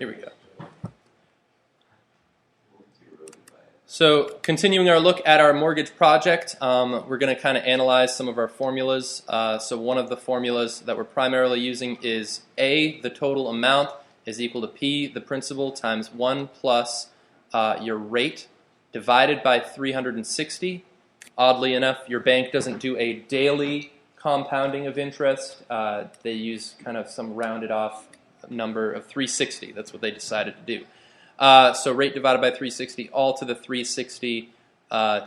Here we go. So continuing our look at our mortgage project, we're going to kind of analyze some of our formulas. So one of the formulas that we're primarily using is A, the total amount, is equal to P, the principal, times 1 plus your rate divided by 360. Oddly enough, your bank doesn't do a daily compounding of interest. They use kind of some rounded off number of 360. That's what they decided to do. So rate divided by 360, all to the 360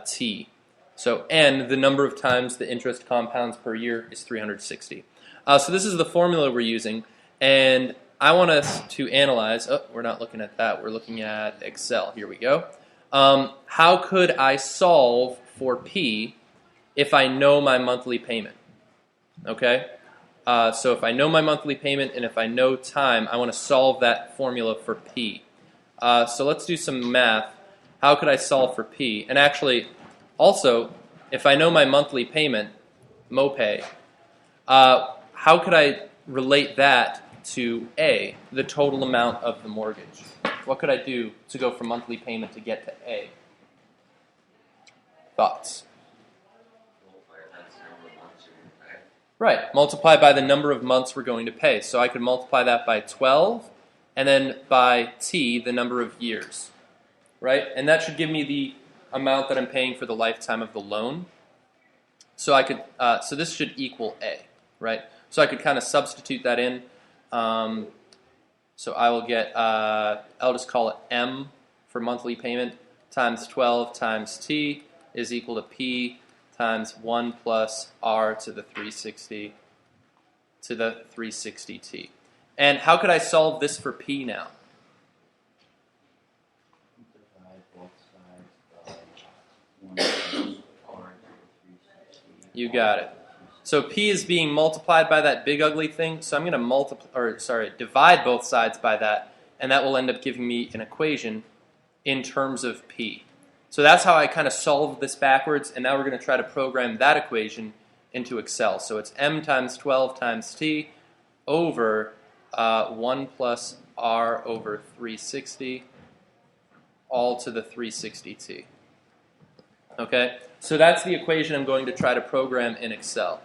t. So n, the number of times the interest compounds per year, is 360. So this is the formula we're using, and I want us to analyze. Oh, we're not looking at that. We're looking at Excel. Here we go. How could I solve for P if I know my monthly payment? Okay. So if I know my monthly payment and if I know time, I want to solve that formula for P. So let's do some math. How could I solve for P? And actually, also, if I know my monthly payment, MoPay, how could I relate that to A, the total amount of the mortgage? What could I do to go from monthly payment to get to A? Thoughts? Right, multiply by the number of months we're going to pay. So I could multiply that by 12, and then by T, the number of years, right? And that should give me the amount that I'm paying for the lifetime of the loan. So I could, so this should equal A, right? So I could kind of substitute that in. So I will get, I'll just call it M for monthly payment times 12 times T is equal to P times 1 plus R to the 360 T. And how could I solve this for P now? You got it. So P is being multiplied by that big ugly thing, so I'm going to divide both sides by that, and that will end up giving me an equation in terms of P. So that's how I kind of solved this backwards, and now we're going to try to program that equation into Excel. So it's M times 12 times T over 1 plus R over 360, all to the 360T. Okay, so that's the equation I'm going to try to program in Excel.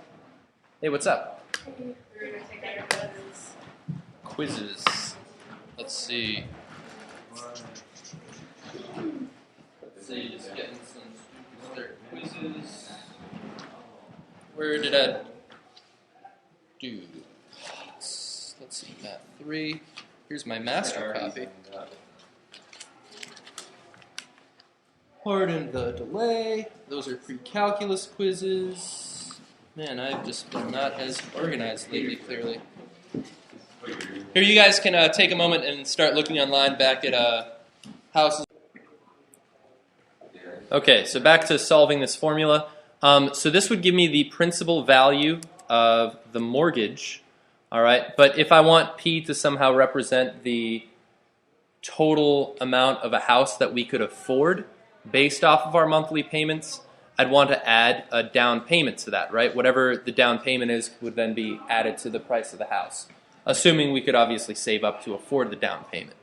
Hey, what's up? We're going to take our quizzes. Let's see. Just getting some start quizzes. Where did I do? Let's see, Math 3. Here's my master copy. Pardon the delay. Those are pre-calculus quizzes. Man, I've just been not as organized lately, clearly. Here, you guys can take a moment and start looking online back at houses. Okay, so back to solving this formula. So this would give me the principal value of the mortgage, all right? But if I want P to somehow represent the total amount of a house that we could afford based off of our monthly payments, I'd want to add a down payment to that, right? Whatever the down payment is would then be added to the price of the house, assuming we could obviously save up to afford the down payment.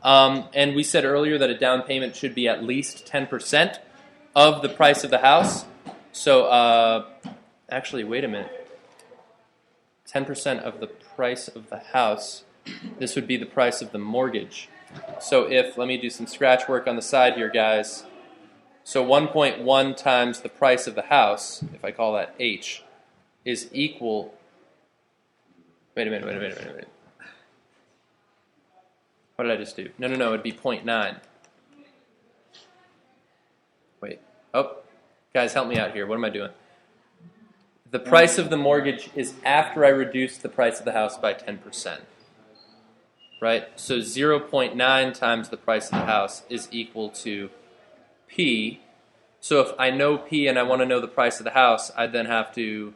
And we said earlier that a down payment should be at least 10% of the price of the house. So actually, wait a minute. 10% of the price of the house, this would be the price of the mortgage. So if, let me do some scratch work on the side here, guys. So 1.1 times the price of the house, if I call that H, is equal, wait a minute. What did I just do? No, it'd be 0.9. Wait, oh, guys, help me out here. What am I doing? The price of the mortgage is after I reduce the price of the house by 10%. Right? So 0.9 times the price of the house is equal to P. So if I know P and I want to know the price of the house, I'd then have to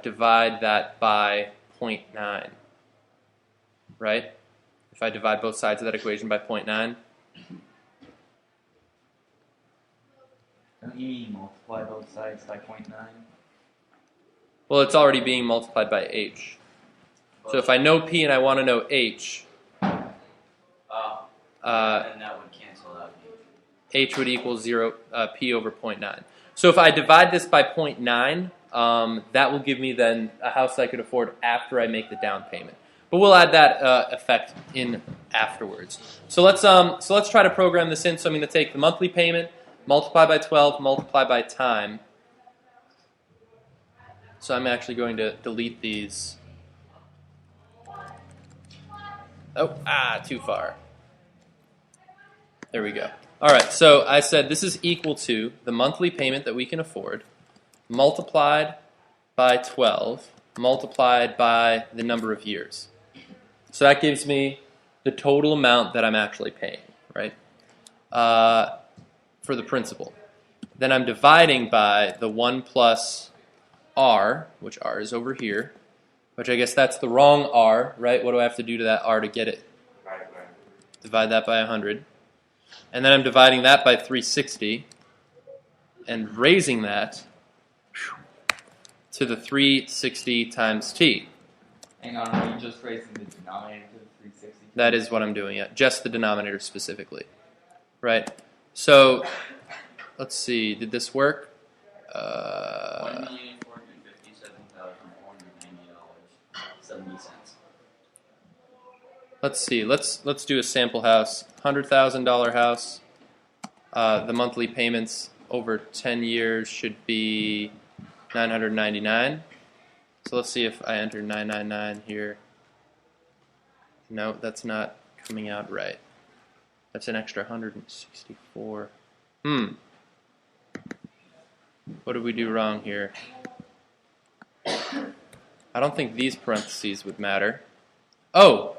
divide that by 0.9. Right? If I divide both sides of that equation by 0.9. Don't you mean multiply both sides by 0.9? Well, it's already being multiplied by H. So if I know P and I want to know H, And that would cancel out H would equal 0, P over 0.9. So if I divide this by 0.9, that will give me then a house I could afford after I make the down payment. But we'll add that effect in afterwards. So let's try to program this in. So I'm going to take the monthly payment, multiply by 12, multiply by time. So I'm actually going to delete these. Oh, too far. There we go. All right, so I said this is equal to the monthly payment that we can afford multiplied by 12 multiplied by the number of years. So that gives me the total amount that I'm actually paying, right, for the principal. Then I'm dividing by the 1 plus R, which R is over here, which I guess that's the wrong R, right? What do I have to do to that R to get it? Divide that by 100. And then I'm dividing that by 360 and raising that to the 360 times t. Hang on, are you just raising the denominator to the 360? That is what I'm doing, yeah. Just the denominator specifically. Right? So, let's see, did this work? $1,457,490.70. Let's see, let's do a sample house. $100,000 house. The monthly payments over 10 years should be $999. So let's see if I enter 999 here. No, that's not coming out right. That's an extra 164. What did we do wrong here? I don't think these parentheses would matter. Oh,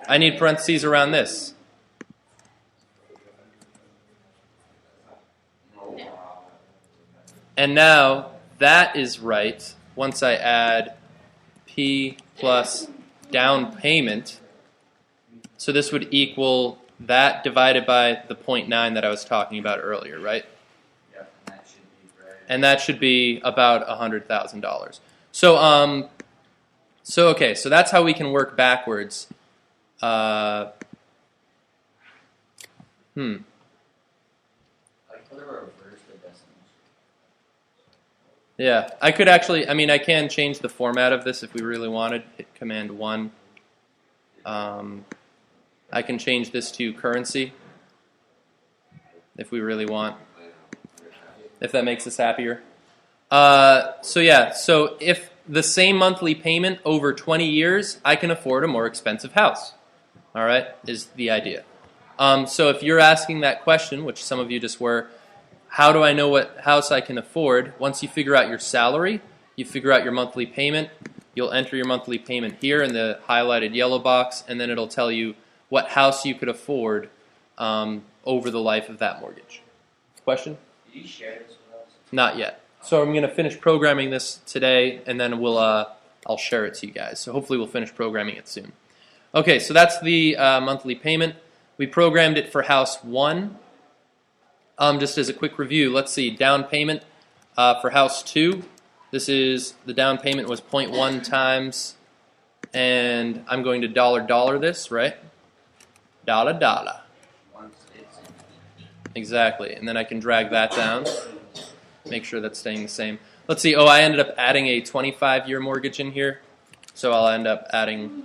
I need parentheses around this. And now that is right once I add P plus down payment. So this would equal that divided by the 0.9 that I was talking about earlier, right? Yep, and that should be right. And that should be about $100,000. So okay, so that's how we can work backwards. Like for the reverse the decimals. Yeah, I could actually, I mean, I can change the format of this if we really wanted. Hit Command 1. I can change this to currency if we really want, if that makes us happier. So yeah, so if the same monthly payment over 20 years, I can afford a more expensive house. All right, is the idea. So if you're asking that question, which some of you just were, how do I know what house I can afford? Once you figure out your salary, you figure out your monthly payment, you'll enter your monthly payment here in the highlighted yellow box, and then it'll tell you what house you could afford over the life of that mortgage. Question? Did you share this with us? Not yet. So I'm going to finish programming this today, and then I'll share it to you guys. So hopefully we'll finish programming it soon. Okay, so that's the monthly payment. We programmed it for house 1. Just as a quick review, let's see, down payment for house 2. This is, the down payment was 0.1 times, and I'm going to dollar this, right? Dollar. Once it's in. Exactly, and then I can drag that down, make sure that's staying the same. Let's see, I ended up adding a 25-year mortgage in here, so I'll end up adding,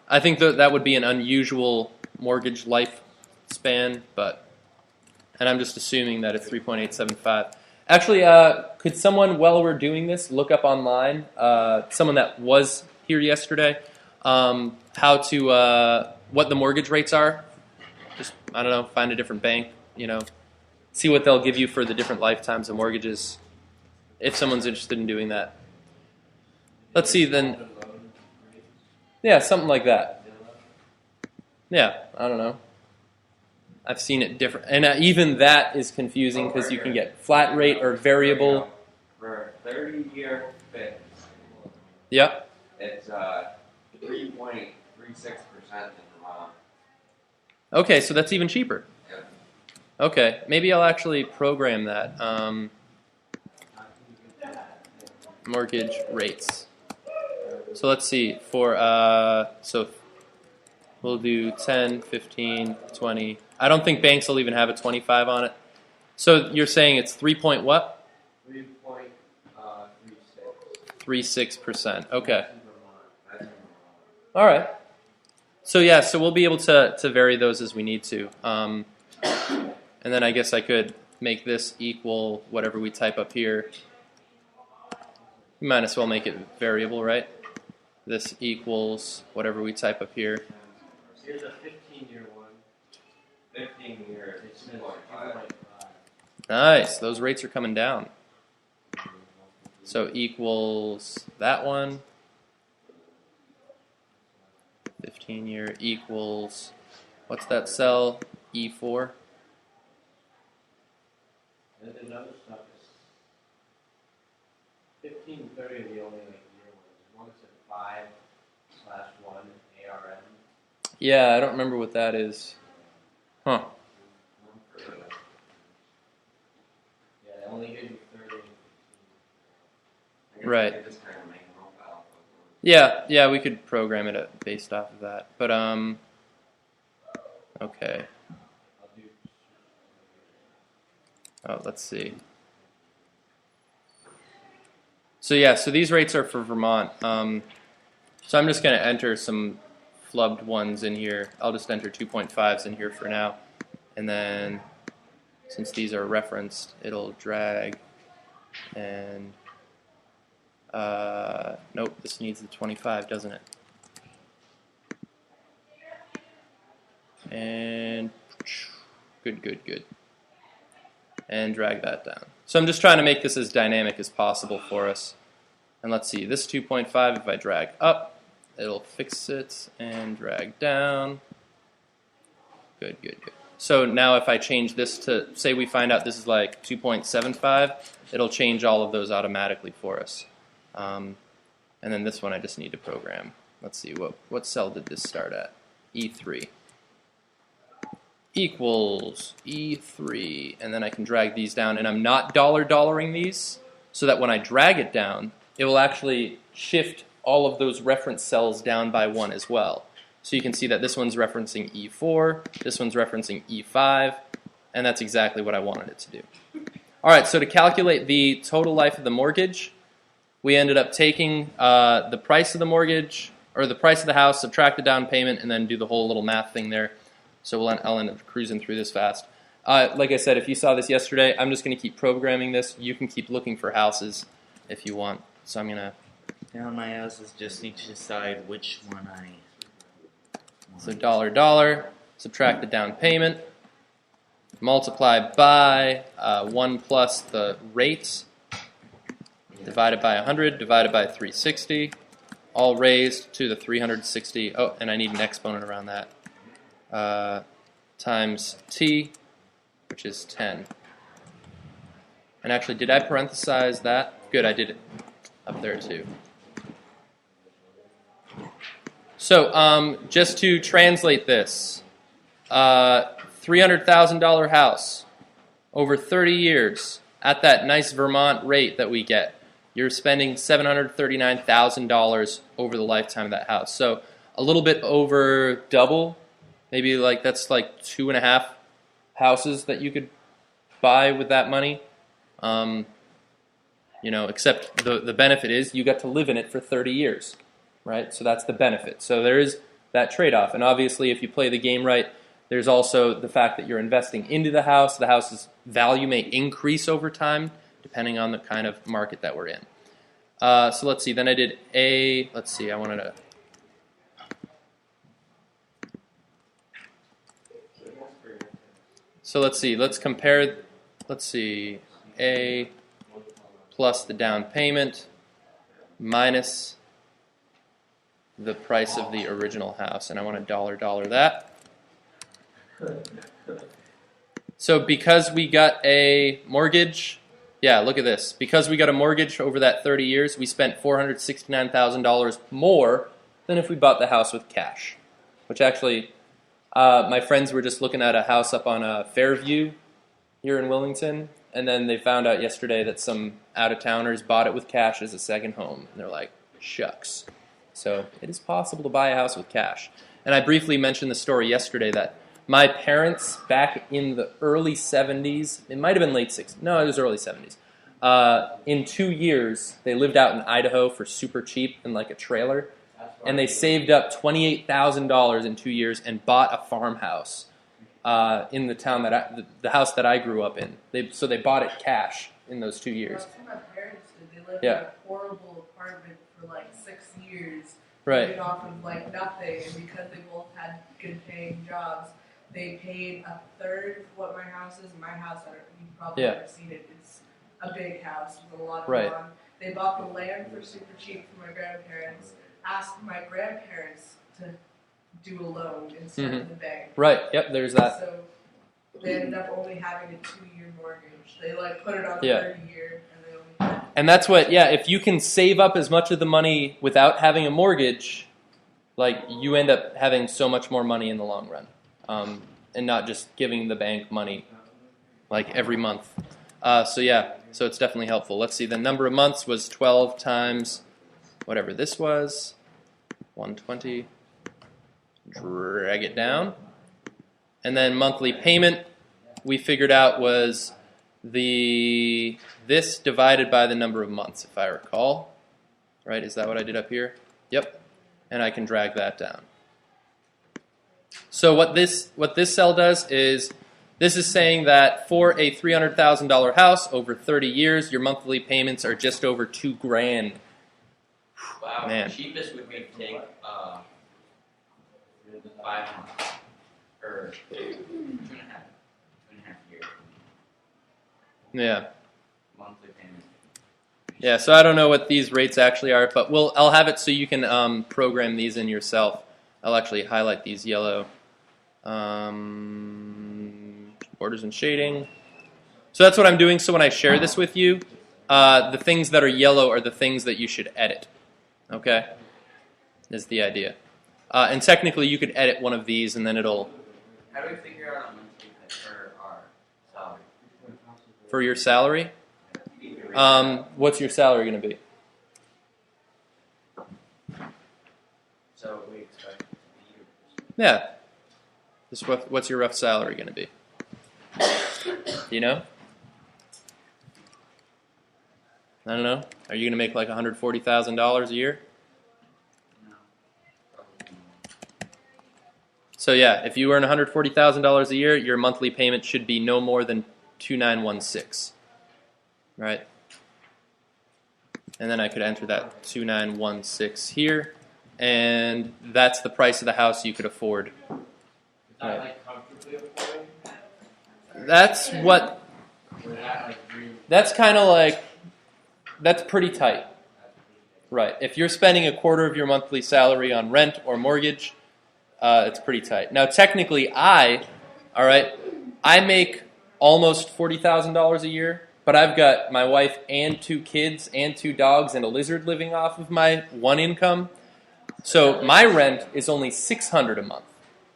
I think that would be an unusual mortgage lifespan, and I'm just assuming that it's 3.875. Actually, could someone, while we're doing this, look up online, someone that was here yesterday, what the mortgage rates are? Just, I don't know, find a different bank, see what they'll give you for the different lifetimes of mortgages, if someone's interested in doing that. Let's see then. Yeah, something like that. Yeah, I don't know. I've seen it different. And even that is confusing because you can get flat rate or variable. For a 30-year fix, Yep. it's 3.36% in Vermont. Okay, so that's even cheaper. Yep. Okay, maybe I'll actually program that. Mortgage rates. So let's see, for, so We'll do 10, 15, 20. I don't think banks will even have a 25 on it. So you're saying it's 3 point what? 3.36%. Okay. All right. So yeah, so we'll be able to vary those as we need to. And then I guess I could make this equal whatever we type up here. We might as well make it variable, right? This equals whatever we type up here. Here's a 15-year one. 15 years, It says 2.5. 2.5. Nice. Those rates are coming down. So equals that one. 15-year equals, what's that cell? E4. And then another stuff is 15 and 30 are the only like year ones. One's at 5/1 ARM. Yeah, I don't remember what that is. Huh. Yeah, they only give you 30. I guess Right. I could just kind of make them up alpha. Yeah, we could program it based off of that. But okay. I'll do. Oh, let's see. So yeah, so these rates are for Vermont. So I'm just going to enter some flubbed ones in here. I'll just enter 2.5s in here for now. And then since these are referenced, it'll drag and nope, this needs the 25, doesn't it? And good. And drag that down. So I'm just trying to make this as dynamic as possible for us. And let's see, this 2.5, if I drag up, it'll fix it and drag down. Good. So now if I change this to, say we find out this is like 2.75, it'll change all of those automatically for us. And then this one I just need to program. Let's see, what cell did this start at? E3. Equals E3, and then I can drag these down, and I'm not $$ing these, so that when I drag it down, it will actually shift all of those reference cells down by one as well. So you can see that this one's referencing E4, this one's referencing E5, and that's exactly what I wanted it to do. All right, so to calculate the total life of the mortgage, we ended up taking the price of the mortgage, or the price of the house, subtract the down payment, and then do the whole little math thing there. So I'll end up cruising through this fast. Like I said, if you saw this yesterday, I'm just going to keep programming this. You can keep looking for houses if you want. So I'm going to... Now my houses just need to decide which one I want. So $, subtract the down payment, multiply by 1 plus the rate, divided by 100, divided by 360, all raised to the 360. Oh, and I need an exponent around that. Times t, which is 10. And actually, did I parenthesize that? Good, I did it up there too. So just to translate this, $300,000 house over 30 years at that nice Vermont rate that we get, you're spending $739,000 over the lifetime of that house. So a little bit over double. Maybe like that's like 2.5 houses that you could buy with that money. Except the benefit is you got to live in it for 30 years, right? So that's the benefit. So there is that trade-off. And obviously if you play the game right, there's also the fact that you're investing into the house. The house's value may increase over time depending on the kind of market that we're in. So let's see. Then I did I wanted to... So let's see, let's compare, A plus the down payment minus the price of the original house. And I want to $$ that. So because we got a mortgage, yeah, look at this. Because we got a mortgage over that 30 years, we spent $469,000 more than if we bought the house with cash, which actually... my friends were just looking at a house up on Fairview here in Wilmington, and then they found out yesterday that some out-of-towners bought it with cash as a second home. And they're like, shucks. So it is possible to buy a house with cash. And I briefly mentioned the story yesterday that my parents, back in the early 70s, it might have been late 60s, no, it was early 70s, in 2 years, they lived out in Idaho for super cheap in like a trailer, and they saved up $28,000 in 2 years and bought a farmhouse in the town that the house that I grew up in. So they bought it cash in those 2 years. That's what my parents did. They lived Yeah. in a horrible apartment for like 6 years. Right. Living off of like nothing, and because they both had good paying jobs, they paid a third of what my house is. My house, you've probably Yeah. never seen it. It's a big house with a lot of Right. lawn. They bought the land for super cheap from my grandparents. Asked my grandparents to do a loan instead of the bank. Right, yep, there's that. So they ended up only having a 2-year mortgage. They like put it on Yeah. 30-year, and they only had. And that's what, yeah, if you can save up as much of the money without having a mortgage, like, you end up having so much more money in the long run. And not just giving the bank money, like, every month. So yeah, so it's definitely helpful. Let's see, the number of months was 12 times whatever this was, 120. Drag it down. And then monthly payment, we figured out was this divided by the number of months, if I recall. Right, is that what I did up here? Yep. And I can drag that down. So what this cell does is, this is saying that for a $300,000 house over 30 years, your monthly payments are just over $2,000. Wow, Man. the cheapest would be to take 5 months, or 2.5 years Yeah. monthly payment. Yeah, so I don't know what these rates actually are, but I'll have it so you can program these in yourself. I'll actually highlight these yellow. Borders and shading. So that's what I'm doing. So when I share this with you, the things that are yellow are the things that you should edit. Okay? Is the idea. And technically you could edit one of these and then it'll... How do we figure out a monthly pay for our salary? For your salary? What's your salary going to be? So we expect it to be Yeah. Just what's your rough salary going to be? Do you know? I don't know. Are you going to make like $140,000 a year? no, probably not. So yeah, if you earn $140,000 a year, your monthly payment should be no more than $2,916, right? And then I could enter that $2,916 here, and that's the price of the house you could afford. Is that like comfortably affording? That's what. Or that like you? That's kind of like. That's pretty tight, right? If you're spending a quarter of your monthly salary on rent or mortgage, it's pretty tight. Now, technically, I make almost $40,000 a year, but I've got my wife and 2 kids and 2 dogs and a lizard living off of my one income. So my rent is only $600 a month,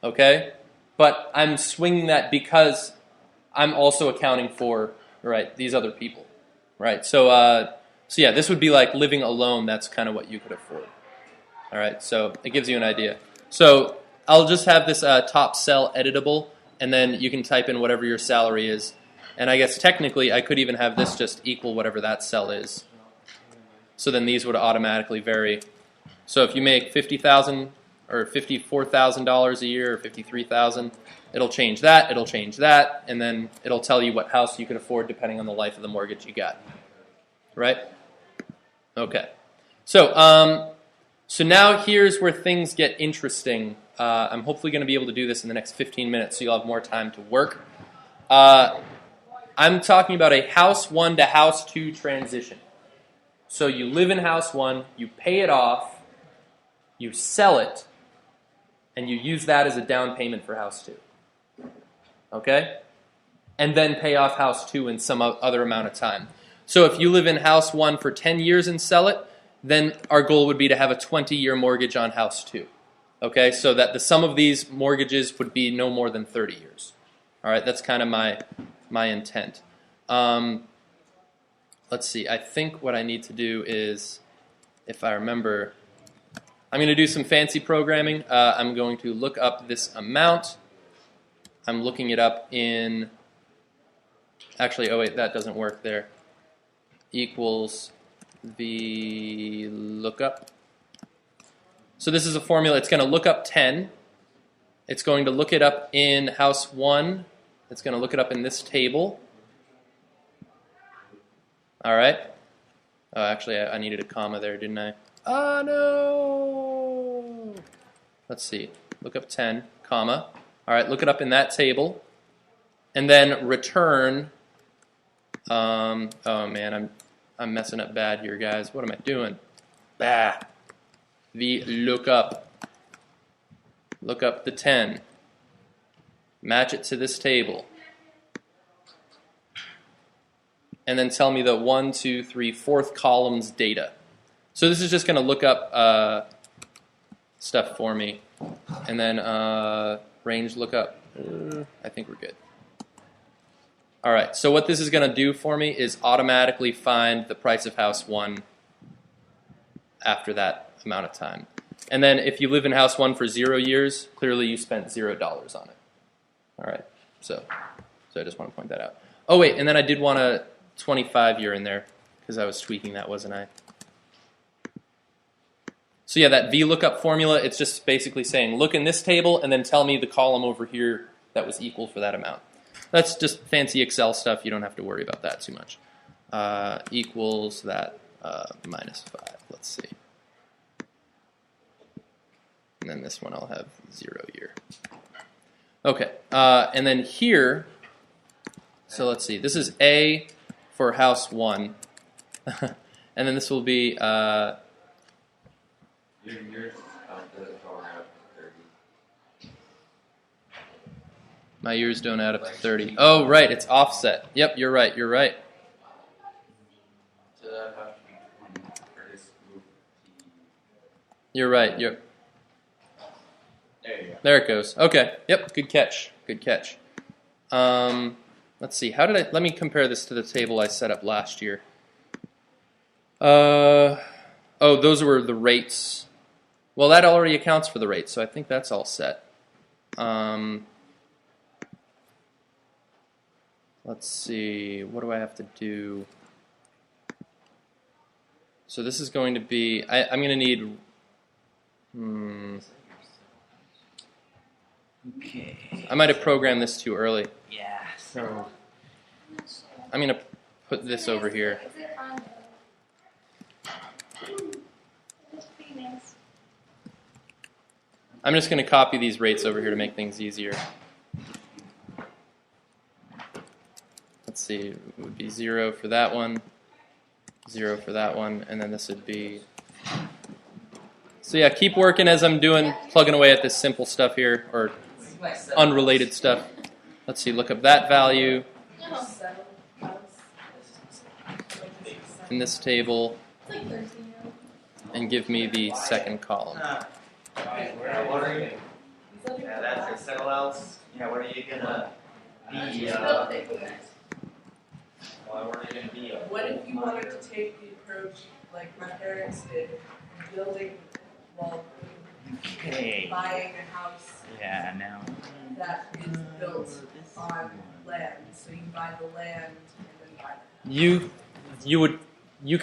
okay? But I'm swinging that because I'm also accounting for, right, these other people, right? So yeah, this would be like living alone. That's kind of what you could afford. All right, so it gives you an idea. So I'll just have this top cell editable, and then you can type in whatever your salary is. And I guess technically I could even have this just equal whatever that cell is. So then these would automatically vary. So if you make $50,000 or $54,000 a year or $53,000, it'll change that, and then it'll tell you what house you can afford depending on the life of the mortgage you got. Right? Okay. So now here's where things get interesting. I'm hopefully going to be able to do this in the next 15 minutes so you'll have more time to work. I'm talking about a house 1 to house 2 transition. So you live in house 1, you pay it off, you sell it, and you use that as a down payment for house 2. Okay? And then pay off house 2 in some other amount of time. So if you live in house 1 for 10 years and sell it, then our goal would be to have a 20-year mortgage on house 2. Okay? So that the sum of these mortgages would be no more than 30 years. All right? That's kind of my intent. Let's see. I think what I need to do is, if I remember, I'm going to do some fancy programming. I'm going to look up this amount. I'm looking it up in, actually, oh wait, that doesn't work there. Equals VLOOKUP. So this is a formula. It's going to look up 10. It's going to look it up in house 1. It's going to look it up in this table. All right. Oh, actually, I needed a comma there, didn't I? Oh, no. Let's see. Look up 10, comma. All right, look it up in that table. And then return. Oh, man, I'm messing up bad here, guys. What am I doing? Bah. VLOOKUP. Look up the 10. Match it to this table. And then tell me the 1, 2, 3, 4th column's data. So this is just going to look up stuff for me. And then range lookup. I think we're good. All right, so what this is going to do for me is automatically find the price of house 1 after that amount of time. And then if you live in house 1 for 0 years, clearly you spent $0 on it. All right, so I just want to point that out. Oh wait, and then I did want a 25-year in there because I was tweaking that, wasn't I? So yeah, that VLOOKUP formula, it's just basically saying look in this table and then tell me the column over here that was equal for that amount. That's just fancy Excel stuff. You don't have to worry about that too much. Equals that minus 5. Let's see. And then this one I'll have 0 year. Okay, and then here, so let's see. This is A for house 1. And then this will be... Yours doesn't go around to 30. My years don't add up to 30. Oh, right, it's offset. Yep, you're right, you're right. So that has to be 20 for this group. You're right, you're... There you go. There it goes. Okay, yep, good catch, good catch. Let's see, let me compare this to the table I set up last year. Oh, those were the rates. Well, that already accounts for the rates, so I think that's all set. Let's see, what do I have to do? So this is going to be, I'm going to need, Okay. I might have programmed this too early. Yeah, so I'm going to put this over here. I'm just going to copy these rates over here to make things easier. Let's see, it would be 0 for that one, 0 for that one, and then this would be... So yeah, keep working as I'm plugging away at this simple stuff here, or unrelated stuff. Let's see, look up that value in this table, and give me the second column. what are you? Yeah, that's your settle outs. Yeah, what are you gonna be? What are you going to be? What if you wanted to take the approach like my parents did, building, well, Okay. buying a house Yeah, now. that is built on land? So you buy the land and then buy the house. You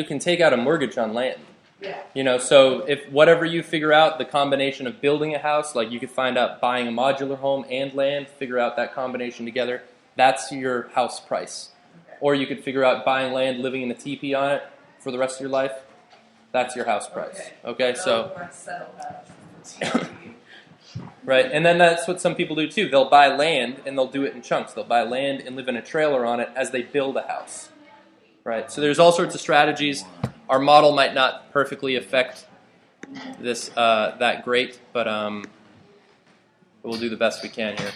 can take out a mortgage on land. Yeah. You know, so if whatever you figure out, the combination of building a house, like you could find out buying a modular home and land, figure out that combination together, that's your house price. Okay. Or you could figure out buying land, living in a teepee on it for the rest of your life, that's your house price. Okay, so, My settled house. right, and then that's what some people do too. They'll buy land and they'll do it in chunks. They'll buy land and live in a trailer on it as they build a house. Right, so there's all sorts of strategies. Our model might not perfectly affect this that great, but we'll do the best we can here.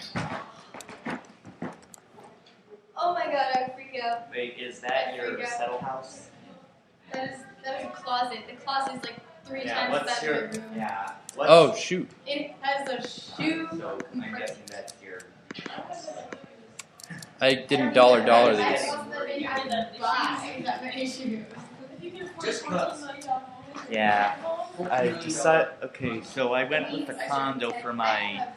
Oh my god, I freak out. Wait, is that your settle house? That is a closet. The closet is like 3 Yeah, times what's that your? big room. Yeah. Oh, shoot. It has a shoe. So I'm guessing that's your. I didn't dollar these. I didn't buy that many shoes. Yeah. I decided. Okay, so I went with the condo for my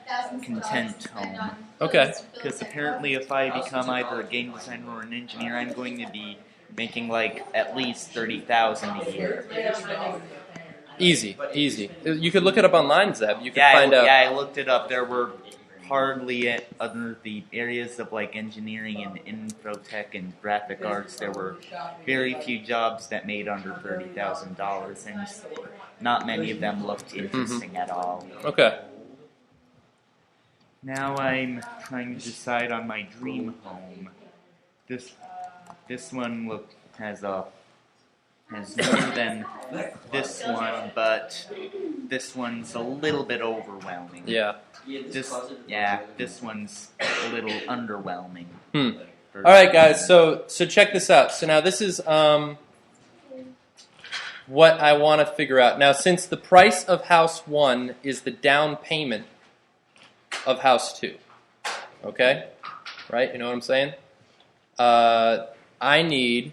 content home. Okay. Because apparently, if I become either a game designer or an engineer, I'm going to be making like at least $30,000 a year. Easy, easy. You could look it up online, Zeb. You could find out. Yeah, I looked it up. There were hardly under the areas of like engineering and infotech and graphic arts. There were very few jobs that made under $30,000, and not many of them looked interesting at all. Okay. Now I'm trying to decide on my dream home. This one has more than this one, but this one's a little bit overwhelming. Yeah. This one's a little underwhelming. All right, guys. So check this out. So now this is what I want to figure out. Now, since the price of house 1 is the down payment of house 2, okay, right? You know what I'm saying? I need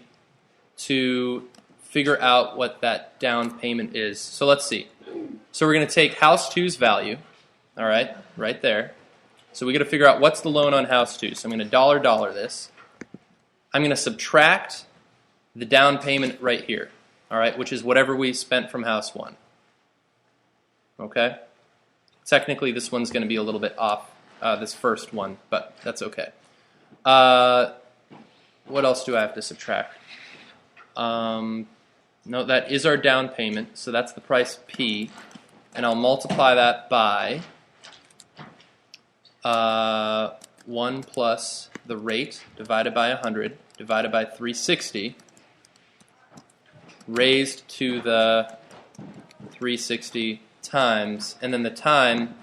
to figure out what that down payment is. So let's see. So we're going to take house 2's value, all right, right there. So we got to figure out what's the loan on house 2. So I'm going to dollar this. I'm going to subtract the down payment right here, all right, which is whatever we spent from house 1. Okay? Technically, this one's going to be a little bit off, this first one, but that's okay. What else do I have to subtract? No, that is our down payment, so that's the price P, and I'll multiply that by 1 plus the rate divided by 100 divided by 360 raised to the 360 times, and then the time,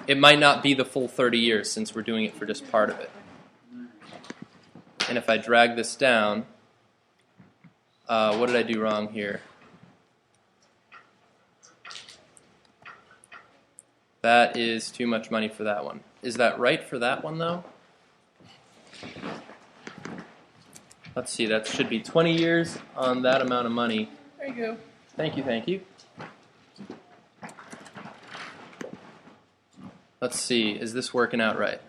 it might not be the full 30 years since we're doing it for just part of it. And if I drag this down, what did I do wrong here? That is too much money for that one. Is that right for that one, though? Let's see, that should be 20 years on that amount of money. There you go. Thank you, thank you. Let's see, is this working out right?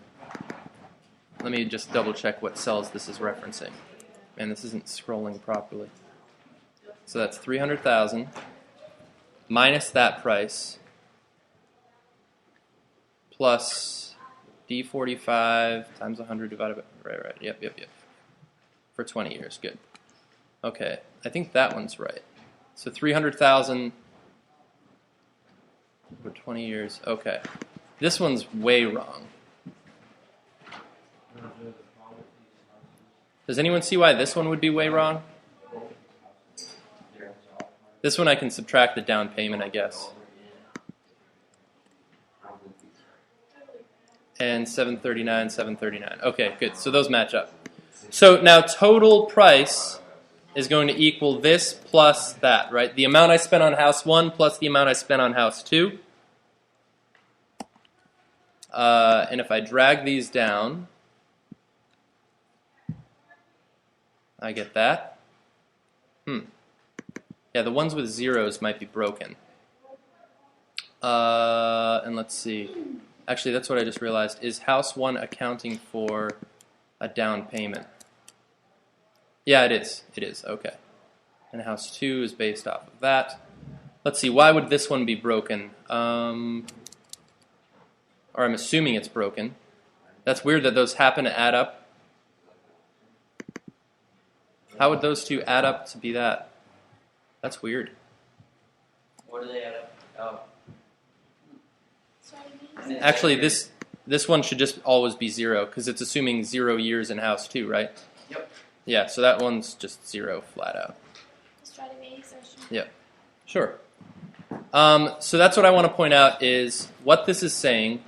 Let me just double check what cells this is referencing. Man, this isn't scrolling properly. So that's 300,000 minus that price plus D45 times 100 divided by, right, yep. For 20 years, good. Okay, I think that one's right. So 300,000 for 20 years, okay. This one's way wrong. Does anyone see why this one would be way wrong? This one I can subtract the down payment, I guess. And 739, 739. Okay, good. So those match up. So now total price is going to equal this plus that, right? The amount I spent on house 1 plus the amount I spent on house 2. And if I drag these down, I get that. Yeah, the ones with zeros might be broken. And let's see. Actually, that's what I just realized. Is house 1 accounting for a down payment? Yeah, it is. It is. Okay. And house 2 is based off of that. Let's see. Why would this one be broken? Or I'm assuming it's broken. That's weird that those happen to add up. How would those two add up to be that? That's weird. What do they add up? Oh. Actually, this one should just always be 0 because it's assuming 0 years in house 2, right? Yep. Yeah, so that one's just 0 flat out. Yep. Sure. So that's what I want to point out is what this is saying.